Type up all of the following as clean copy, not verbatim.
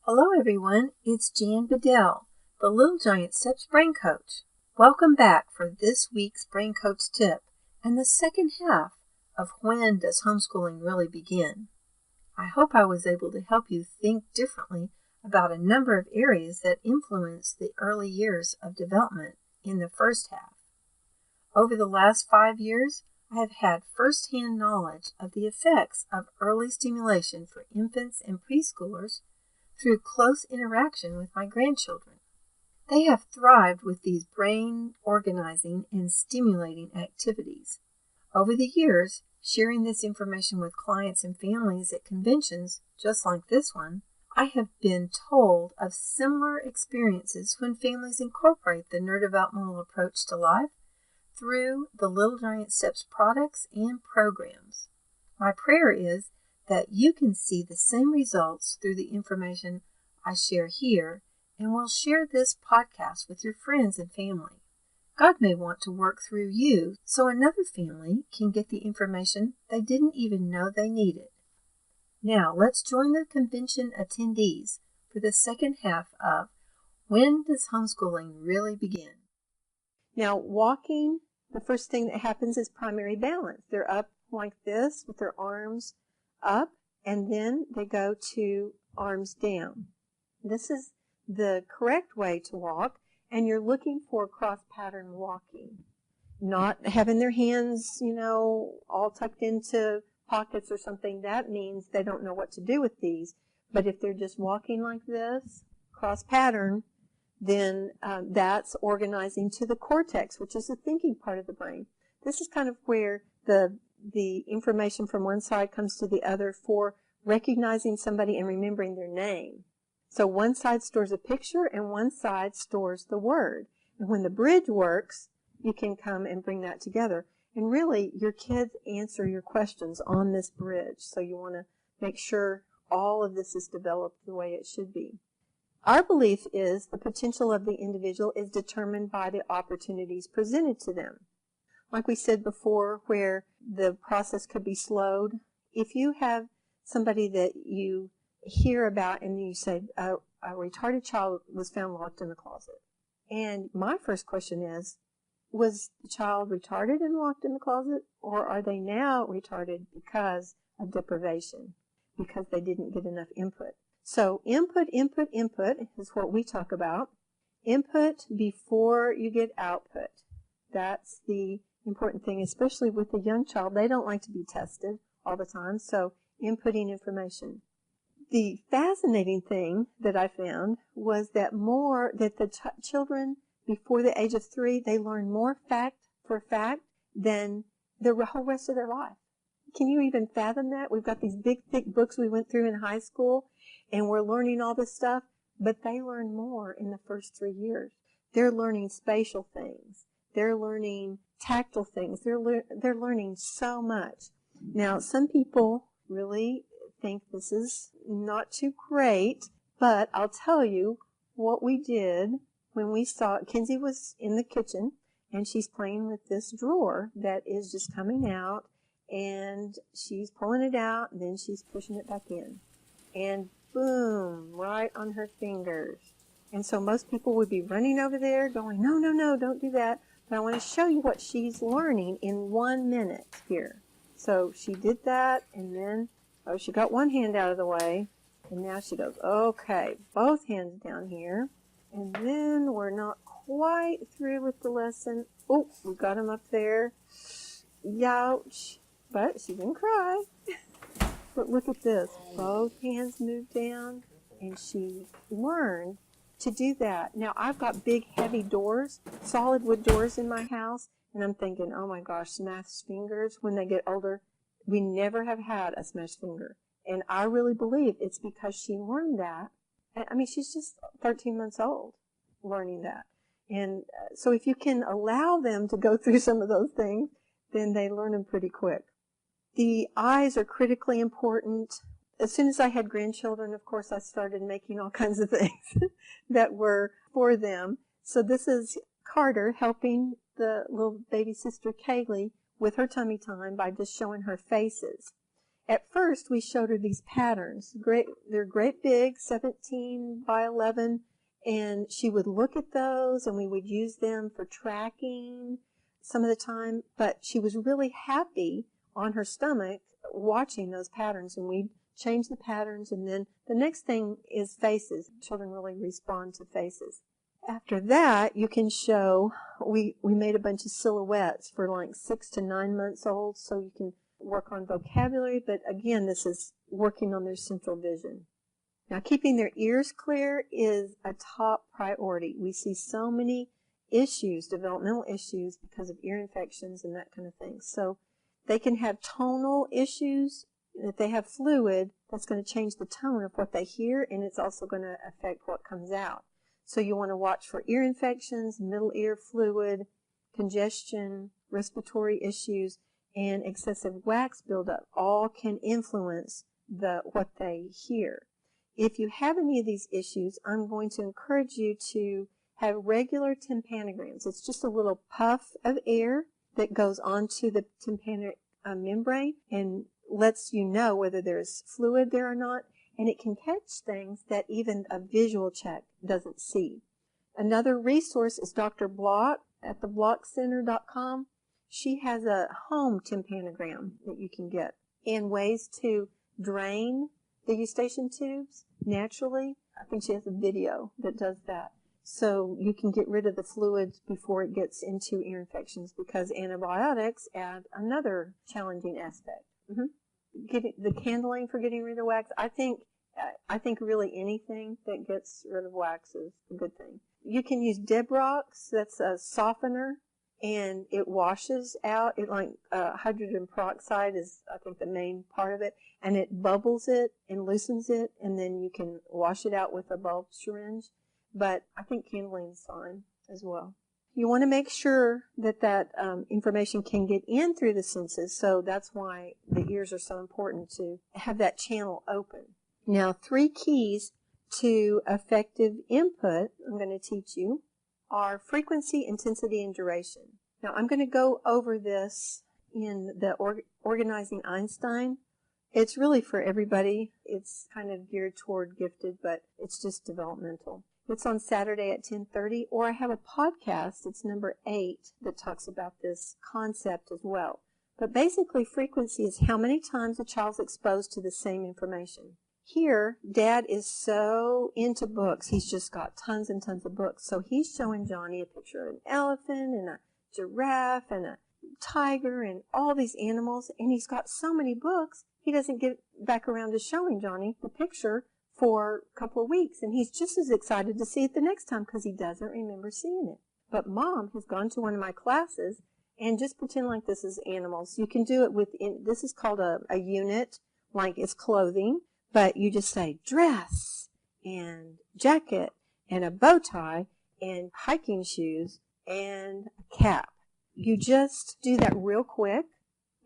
Hello everyone, it's Jan Bedell, the Little Giant Steps Brain Coach. Welcome back for this week's Brain Coach tip and the second half of When Does Homeschooling Really Begin? I hope I was able to help you think differently about a number of areas that influence the early years of development in the first half. Over the last 5 years, I have had first-hand knowledge of the effects of early stimulation for infants and preschoolers through close interaction with my grandchildren. They have thrived with these brain organizing and stimulating activities. Over the years, sharing this information with clients and families at conventions, just like this one, I have been told of similar experiences when families incorporate the neurodevelopmental approach to life through the Little Giant Steps products and programs. My prayer is that you can see the same results through the information I share here, and will share this podcast with your friends and family. God may want to work through you so another family can get the information they didn't even know they needed. Now, let's join the convention attendees for the second half of When Does Homeschooling Really Begin? Now, walking, the first thing that happens is primary balance. They're up like this with their arms up, and then they go to arms down. This is the correct way to walk, and you're looking for cross-pattern walking. Not having their hands, all tucked into pockets or something. That means they don't know what to do with these. But if they're just walking like this, cross-pattern, then that's organizing to the cortex, which is the thinking part of the brain. This is kind of where the information from one side comes to the other for recognizing somebody and remembering their name. So one side stores a picture and one side stores the word. And when the bridge works, you can come and bring that together. And really, your kids answer your questions on this bridge. So you want to make sure all of this is developed the way it should be. Our belief is the potential of the individual is determined by the opportunities presented to them. Like we said before, where the process could be slowed, if you have somebody that you hear about and you say, a retarded child was found locked in the closet. And my first question is, was the child retarded and locked in the closet, or are they now retarded because of deprivation, because they didn't get enough input? So input is what we talk about. Input before you get output. That's the important thing, especially with a young child. They don't like to be tested all the time, so inputting information. The fascinating thing that I found was that the children before the age of 3, they learn more fact for fact than the whole rest of their life. Can you even fathom that? We've got these big, thick books we went through in high school, and we're learning all this stuff, but they learn more in the first 3 years. They're learning spatial things. They're learning tactile things. They're learning so much. Now, some people really think this is not too great, but I'll tell you what we did when we saw Kinsey was in the kitchen, and she's playing with this drawer that is just coming out, and she's pulling it out, and then she's pushing it back in. And boom, right on her fingers. And so most people would be running over there going, no, don't do that. But I want to show you what she's learning in 1 minute here. So she did that, and then, she got one hand out of the way, and now she goes, okay, both hands down here. And then we're not quite through with the lesson. Oh, we got him up there. Youch. But she didn't cry. But look at this. Both hands moved down, and she learned to do that. Now, I've got big, heavy doors, solid wood doors in my house, and I'm thinking, oh my gosh, smashed fingers when they get older. We never have had a smashed finger. And I really believe it's because she learned that. I mean, she's just 13 months old learning that. And so if you can allow them to go through some of those things, then they learn them pretty quick. The eyes are critically important. As soon as I had grandchildren, of course, I started making all kinds of things that were for them. So this is Carter helping the little baby sister Kaylee with her tummy time by just showing her faces. at first we showed her these patterns. They're great big, 17 by 11, and she would look at those and we would use them for tracking some of the time, but she was really happy on her stomach watching those patterns, and we'd change the patterns, and then the next thing is faces. Children really respond to faces. After that, you can show, we made a bunch of silhouettes for like 6 to 9 months old, so you can work on vocabulary, but again, this is working on their central vision. Now, keeping their ears clear is a top priority. We see so many issues, developmental issues, because of ear infections and that kind of thing. So they can have tonal issues. If they have fluid, that's going to change the tone of what they hear, and it's also going to affect what comes out. So you want to watch for ear infections, middle ear fluid, congestion, respiratory issues, and excessive wax buildup. All can influence what they hear. If you have any of these issues, I'm going to encourage you to have regular tympanograms. It's just a little puff of air that goes onto the tympanic membrane and lets you know whether there's fluid there or not, and it can catch things that even a visual check doesn't see. Another resource is Dr. Block at theblockcenter.com. She has a home tympanogram that you can get, and ways to drain the eustachian tubes naturally. I think she has a video that does that. So you can get rid of the fluids before it gets into ear infections, because antibiotics add another challenging aspect. The candling for getting rid of wax. I think really anything that gets rid of wax is a good thing. You can use Debrox. That's a softener, and it washes out. It hydrogen peroxide is, I think, the main part of it, and it bubbles it and loosens it, and then you can wash it out with a bulb syringe. But I think candling is fine as well. You want to make sure that information can get in through the senses, so that's why the ears are so important, to have that channel open. Now, 3 keys to effective input I'm going to teach you are frequency, intensity, and duration. Now, I'm going to go over this in the Organizing Einstein. It's really for everybody. It's kind of geared toward gifted, but it's just developmental. It's on Saturday at 10:30, or I have a podcast, it's number 8, that talks about this concept as well. But basically, frequency is how many times a child's exposed to the same information. Here, Dad is so into books. He's just got tons and tons of books. So he's showing Johnny a picture of an elephant and a giraffe and a tiger and all these animals, and he's got so many books, he doesn't get back around to showing Johnny the picture for a couple of weeks, and he's just as excited to see it the next time because he doesn't remember seeing it. But Mom has gone to one of my classes, and just pretend like this is animals. You can do it this is called a unit, like it's clothing, but you just say dress and jacket and a bow tie and hiking shoes and a cap. You just do that real quick,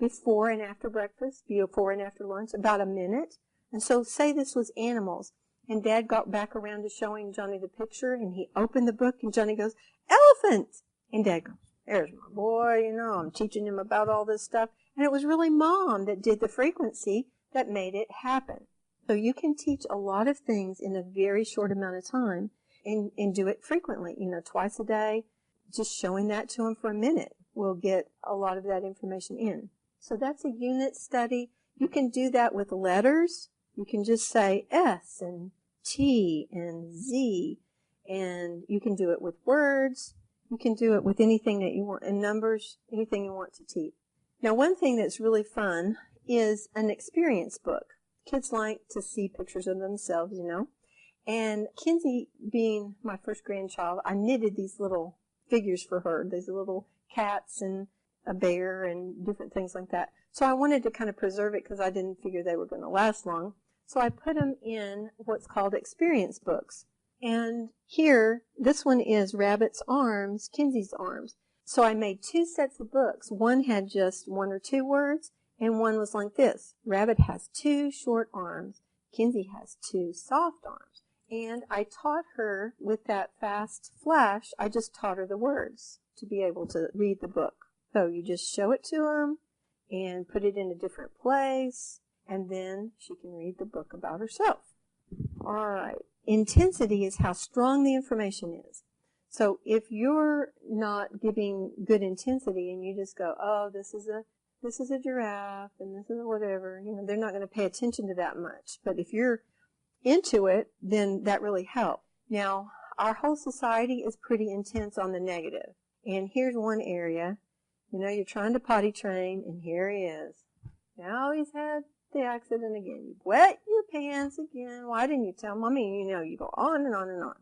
before and after breakfast, before and after lunch, about a minute. And so say this was animals, and Dad got back around to showing Johnny the picture, and he opened the book, and Johnny goes, elephant! And Dad goes, there's my boy, I'm teaching him about all this stuff. And it was really Mom that did the frequency that made it happen. So you can teach a lot of things in a very short amount of time, and do it frequently, twice a day. Just showing that to him for a minute will get a lot of that information in. So that's a unit study. You can do that with letters. You can just say S and T and Z, and you can do it with words. You can do it with anything that you want, and numbers, anything you want to teach. Now, one thing that's really fun is an experience book. Kids like to see pictures of themselves, And Kinsey, being my first grandchild, I knitted these little figures for her, these little cats and a bear and different things like that. So I wanted to kind of preserve it because I didn't figure they were going to last long. So I put them in what's called experience books. And here, this one is Rabbit's arms, Kinsey's arms. So I made 2 sets of books. One had just 1 or 2 words, and one was like this. Rabbit has 2 short arms. Kinsey has 2 soft arms. And I taught her with that fast flash, I just taught her the words to be able to read the book. So you just show it to them and put it in a different place. and then she can read the book about herself. All right. Intensity is how strong the information is. So if you're not giving good intensity and you just go, oh, this is a giraffe and this is whatever, they're not going to pay attention to that much. But if you're into it, then that really helps. Now, our whole society is pretty intense on the negative. And here's one area, you're trying to potty train, and here he is. Now he's had the accident again. You wet your pants again. Why didn't you tell Mommy? You go on and on and on.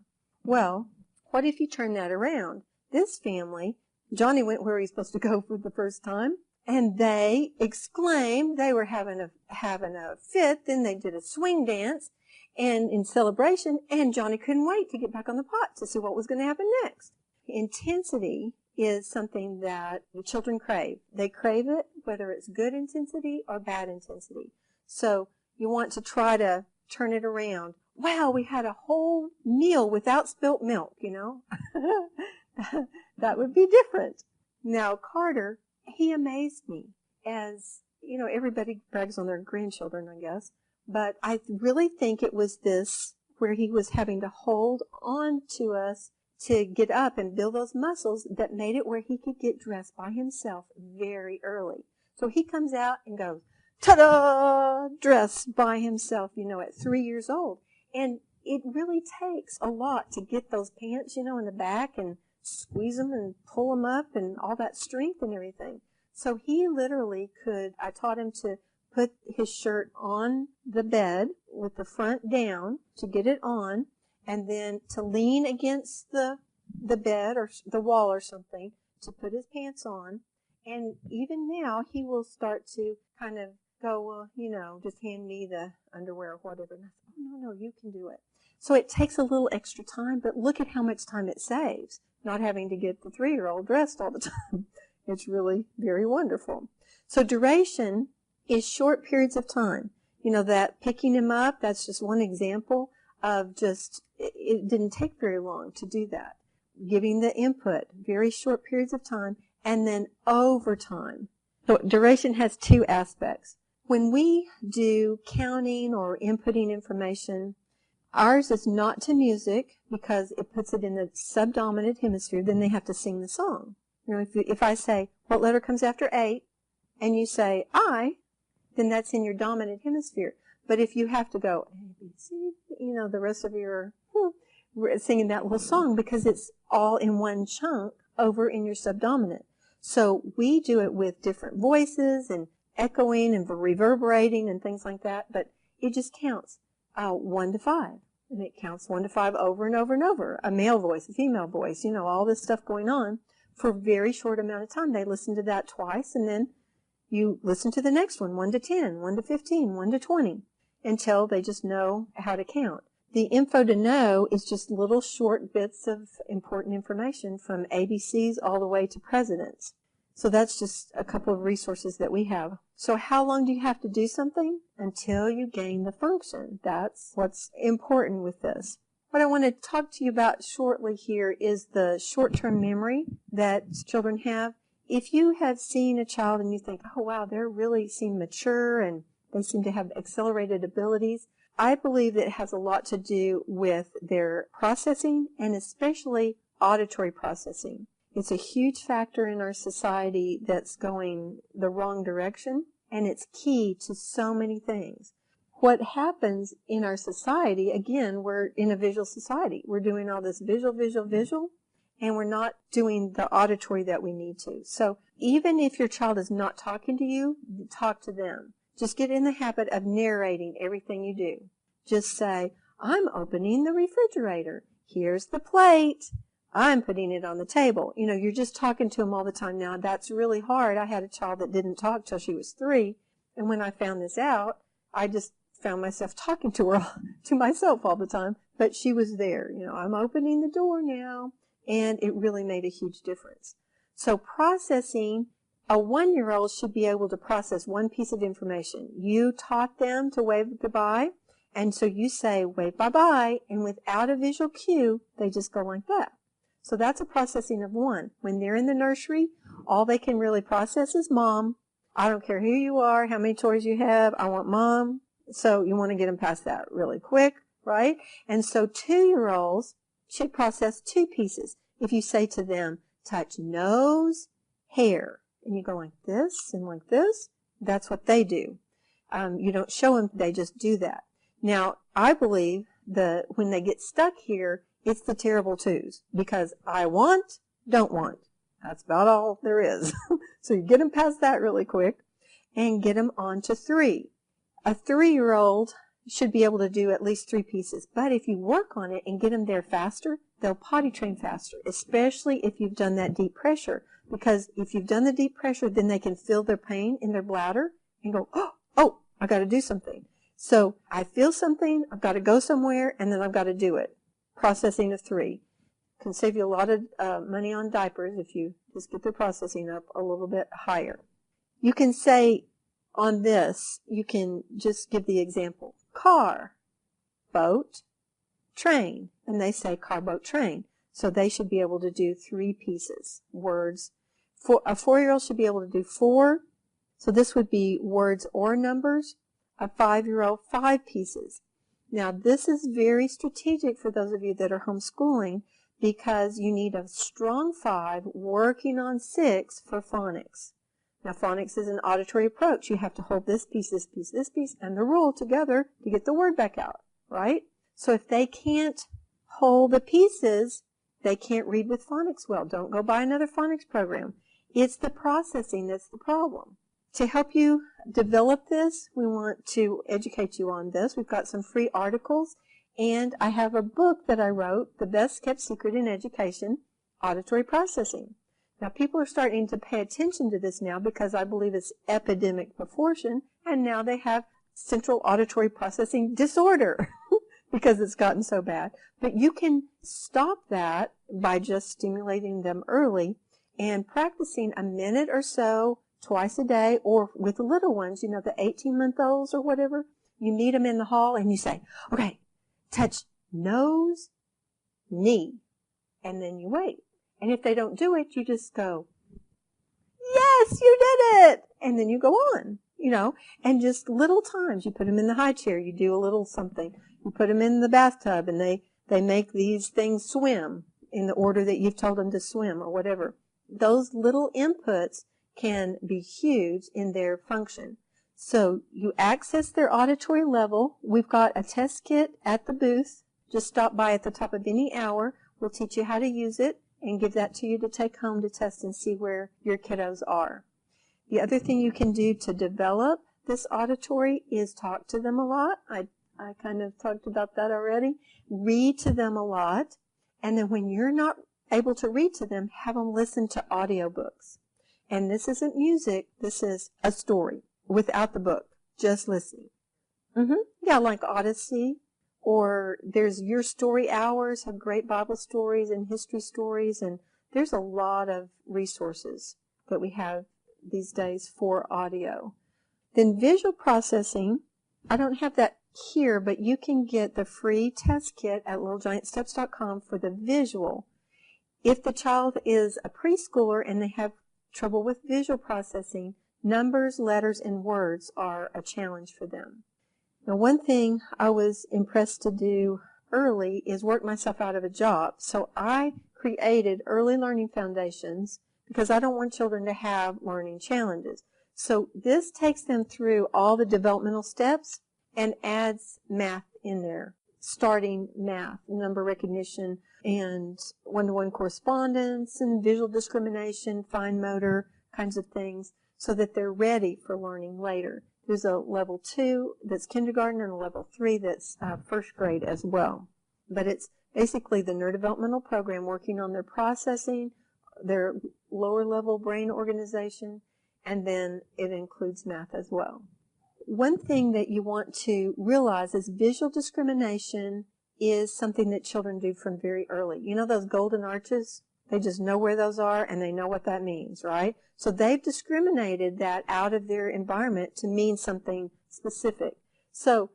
Well, what if you turn that around? This family, Johnny went where he's supposed to go for the first time, and they exclaimed they were having a fit. Then they did a swing dance and in celebration, and Johnny couldn't wait to get back on the pot to see what was going to happen next. Intensity is something that the children crave. They crave it, whether it's good intensity or bad intensity. So you want to try to turn it around. Wow, we had a whole meal without spilt milk, That would be different. Now, Carter, he amazed me. As, everybody brags on their grandchildren, I guess. But I really think it was this where he was having to hold on to us to get up and build those muscles that made it where he could get dressed by himself very early. So he comes out and goes, ta-da, dressed by himself, at 3 years old. And it really takes a lot to get those pants, in the back and squeeze them and pull them up and all that strength and everything. So he literally I taught him to put his shirt on the bed with the front down to get it on, and then to lean against the bed or the wall or something to put his pants on. And even now, he will start to kind of go, well, just hand me the underwear or whatever. And I said, oh, no, you can do it. So it takes a little extra time, but look at how much time it saves, not having to get the 3-year-old dressed all the time. It's really very wonderful. So duration is short periods of time. That picking him up, that's just one example of it didn't take very long to do that. Giving the input, very short periods of time, and then over time. So duration has two aspects. When we do counting or inputting information, ours is not to music because it puts it in the subdominant hemisphere. Then they have to sing the song. If I say, what letter comes after 8, and you say I, then that's in your dominant hemisphere. But if you have to go A, B, C, the rest of your singing that little song because it's all in one chunk over in your subdominant. So we do it with different voices and echoing and reverberating and things like that, but it just counts 1 to 5. And it counts 1 to 5 over and over and over. A male voice, a female voice, all this stuff going on for a very short amount of time. They listen to that twice, and then you listen to the next one, 1 to 10, 1 to 15, 1 to 20, until they just know how to count. The info to know is just little short bits of important information from ABCs all the way to presidents. So that's just a couple of resources that we have. So how long do you have to do something? Until you gain the function. That's what's important with this. What I want to talk to you about shortly here is the short-term memory that children have. If you have seen a child and you think, oh, wow, they really seem mature and they seem to have accelerated abilities, I believe that it has a lot to do with their processing and especially auditory processing. It's a huge factor in our society that's going the wrong direction, and it's key to so many things. What happens in our society, again, we're in a visual society. We're doing all this visual, and we're not doing the auditory that we need to. So even if your child is not talking to you, talk to them. Just get in the habit of narrating everything you do. Just say, I'm opening the refrigerator. Here's the plate. I'm putting it on the table. You're just talking to them all the time. Now, that's really hard. I had a child that didn't talk till she was 3. And when I found this out, I just found myself talking to her, to myself all the time. But she was there. I'm opening the door now. And it really made a huge difference. So processing, a 1-year-old should be able to process one piece of information. You taught them to wave goodbye. And so you say, wave bye-bye. And without a visual cue, they just go like that. So that's a processing of 1. When they're in the nursery, all they can really process is mom. I don't care who you are, how many toys you have, I want mom. So you want to get them past that really quick, right? And so 2-year-olds should process 2 pieces. If you say to them, touch nose, hair, and you go like this and like this, that's what they do. You don't show them, they just do that. Now, I believe that when they get stuck here, it's the terrible 2s, because I want, don't want. That's about all there is. So you get them past that really quick and get them on to 3. A 3-year-old should be able to do at least 3 pieces. But if you work on it and get them there faster, they'll potty train faster, especially if you've done that deep pressure. Because if you've done the deep pressure, then they can feel their pain in their bladder and go, oh, I got to do something. So I feel something, I've got to go somewhere, and then I've got to do it. Processing of 3. Can save you a lot of money on diapers if you just get the processing up a little bit higher. You can say on this, you can just give the example. Car, boat, train. And they say car, boat, train. So they should be able to do 3 pieces, words. A 4-year-old should be able to do 4. So this would be words or numbers. A 5-year-old, 5 pieces. Now this is very strategic for those of you that are homeschooling, because you need a strong 5 working on 6 for phonics. Now phonics is an auditory approach. You have to hold this piece, this piece, this piece, and the rule together to get the word back out, right? So if they can't hold the pieces, they can't read with phonics well. Don't go buy another phonics program. It's the processing that's the problem. To help you develop this, we want to educate you on this. We've got some free articles, and I have a book that I wrote, The Best Kept Secret in Education, Auditory Processing. Now, people are starting to pay attention to this now because I believe it's epidemic proportion, and now they have central auditory processing disorder because it's gotten so bad. But you can stop that by just stimulating them early and practicing a minute or so twice a day, or with the little ones, you know, the 18-month-olds or whatever. You meet them in the hall and you say, okay, touch nose, knee, and then you wait. And if they don't do it, you just go, yes, you did it. And then you go on, you know, and just little times. You put them in the high chair, you do a little something. You put them in the bathtub, and they make these things swim in the order that you've told them to swim or whatever. Those little inputs can be huge in their function. So you access their auditory level. We've got a test kit at the booth. Just stop by at the top of any hour. We'll teach you how to use it and give that to you to take home to test and see where your kiddos are. The other thing you can do to develop this auditory is talk to them a lot. I kind of talked about that already. Read to them a lot. And then when you're not able to read to them, have them listen to audiobooks. And this isn't music. This is a story without the book, just listening. Yeah, like Odyssey, or there's Your Story Hours, have great Bible stories and history stories, and there's a lot of resources that we have these days for audio. Then visual processing, I don't have that here, but you can get the free test kit at littlegiantsteps.com for the visual. If the child is a preschooler and they have trouble with visual processing, numbers, letters, and words are a challenge for them. Now, one thing I was impressed to do early is work myself out of a job. So I created early learning foundations because I don't want children to have learning challenges. So this takes them through all the developmental steps and adds math in there, starting math, number recognition, and one-to-one correspondence, and visual discrimination, fine motor kinds of things, so that they're ready for learning later. There's a level 2 that's kindergarten and a level 3 that's first grade as well. But it's basically the neurodevelopmental program working on their processing, their lower level brain organization, and then it includes math as well. One thing that you want to realize is visual discrimination is something that children do from very early. You know those golden arches? They just know where those are and they know what that means, right? So they've discriminated that out of their environment to mean something specific. So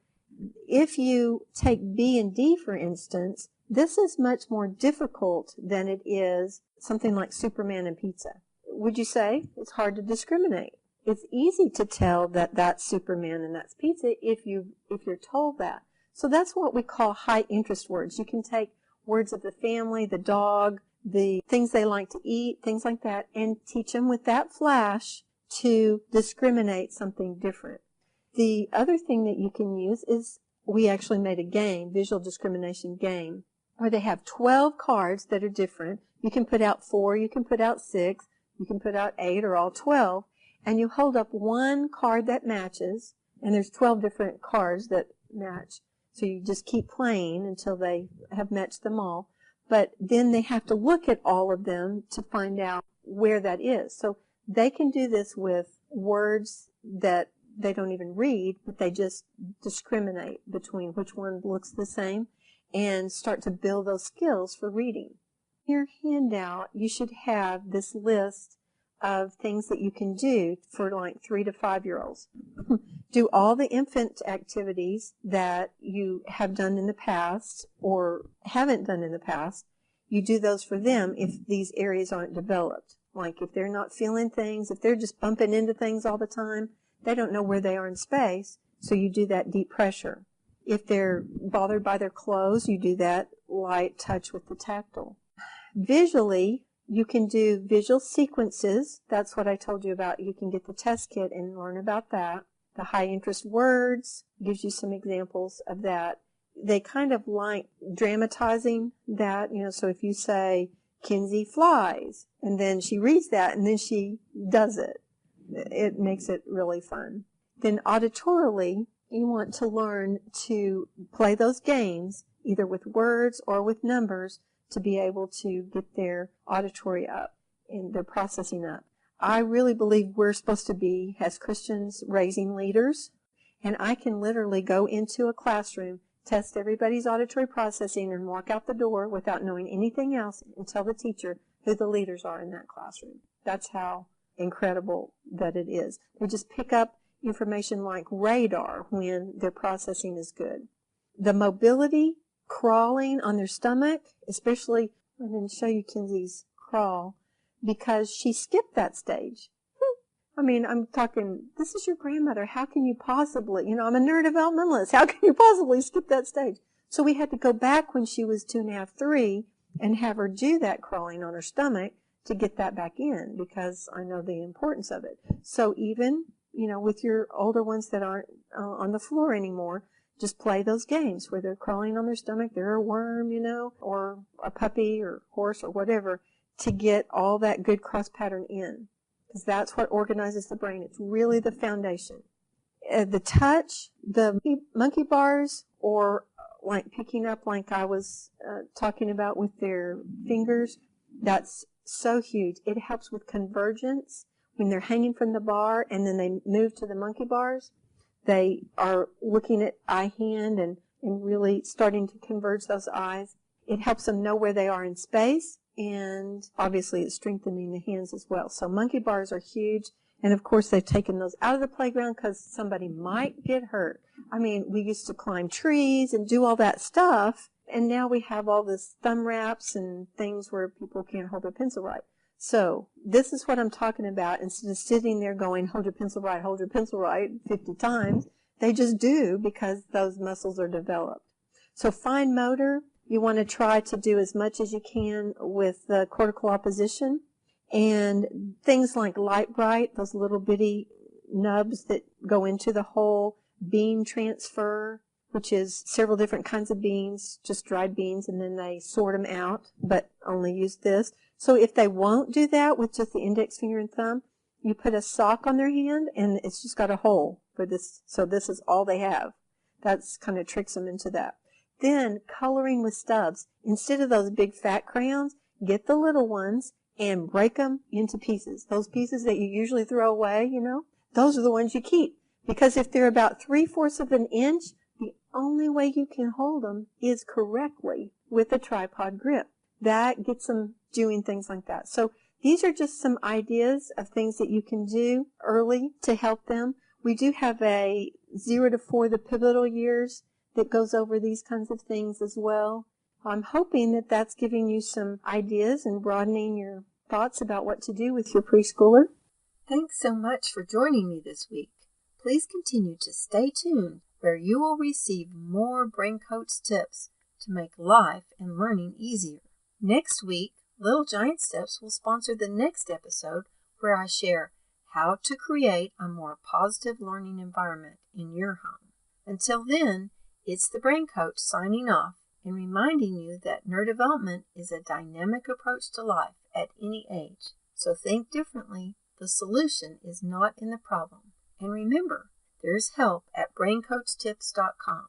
if you take B and D, for instance, this is much more difficult than it is something like Superman and pizza. Would you say it's hard to discriminate? It's easy to tell that that's Superman and that's pizza if you're told that. So that's what we call high interest words. You can take words of the family, the dog, the things they like to eat, things like that, and teach them with that flash to discriminate something different. The other thing that you can use is we actually made a game, visual discrimination game, where they have 12 cards that are different. You can put out 4, you can put out 6, you can put out 8 or all 12, and you hold up one card that matches, and there's 12 different cards that match. So you just keep playing until they have matched them all. But then they have to look at all of them to find out where that is. So they can do this with words that they don't even read, but they just discriminate between which one looks the same and start to build those skills for reading. In your handout, you should have this list of things that you can do for like 3 to 5-year-olds. Do all the infant activities that you have done in the past or haven't done in the past. You do those for them if these areas aren't developed. Like if they're not feeling things, if they're just bumping into things all the time, they don't know where they are in space, so you do that deep pressure. If they're bothered by their clothes, you do that light touch with the tactile. Visually, you can do visual sequences. That's what I told you about. You can get the test kit and learn about that. The high interest words gives you some examples of that. They kind of like dramatizing that, so if you say, Kinsey flies, and then she reads that, and then she does it. It makes it really fun. Then auditorily, you want to learn to play those games, either with words or with numbers, to be able to get their auditory up and their processing up. I really believe we're supposed to be, as Christians, raising leaders, and I can literally go into a classroom, test everybody's auditory processing, and walk out the door without knowing anything else and tell the teacher who the leaders are in that classroom. That's how incredible that it is. They just pick up information like radar when their processing is good. The mobility, crawling on their stomach, especially, I didn't show you Kinsey's crawl, because she skipped that stage. I mean, I'm talking, this is your grandmother. How can you possibly, I'm a neurodevelopmentalist. How can you possibly skip that stage? So we had to go back when she was 2.5, 3, and have her do that crawling on her stomach to get that back in, because I know the importance of it. So even, with your older ones that aren't on the floor anymore, just play those games where they're crawling on their stomach, they're a worm, or a puppy or horse or whatever, to get all that good cross pattern in. Because that's what organizes the brain. It's really the foundation. The touch, the monkey bars, or like picking up like I was talking about with their fingers, that's so huge. It helps with convergence. When they're hanging from the bar and then they move to the monkey bars, they are looking at eye-hand and really starting to converge those eyes. It helps them know where they are in space, and obviously it's strengthening the hands as well. So monkey bars are huge, and of course they've taken those out of the playground because somebody might get hurt. I mean, we used to climb trees and do all that stuff, and now we have all this thumb wraps and things where people can't hold their pencil right. So this is what I'm talking about. Instead of sitting there going, hold your pencil right 50 times, they just do because those muscles are developed. So fine motor, you want to try to do as much as you can with the cortical opposition, and things like light bright, those little bitty nubs that go into the whole bean transfer, which is several different kinds of beans, just dried beans, and then they sort them out, but only use this. So if they won't do that with just the index finger and thumb, you put a sock on their hand, and it's just got a hole for this, so this is all they have. That's kind of tricks them into that. Then coloring with stubs. Instead of those big fat crayons, get the little ones and break them into pieces. Those pieces that you usually throw away, those are the ones you keep. Because if they're about 3/4 of an inch, the only way you can hold them is correctly with a tripod grip. That gets them doing things like that. So these are just some ideas of things that you can do early to help them. We do have a 0 to 4, the pivotal years, that goes over these kinds of things as well. I'm hoping that that's giving you some ideas and broadening your thoughts about what to do with your preschooler. Thanks so much for joining me this week. Please continue to stay tuned where you will receive more Brain Coach tips to make life and learning easier. Next week, Little Giant Steps will sponsor the next episode where I share how to create a more positive learning environment in your home. Until then, it's the Brain Coach signing off and reminding you that neurodevelopment is a dynamic approach to life at any age. So think differently. The solution is not in the problem. And remember, there's help at braincoachtips.com.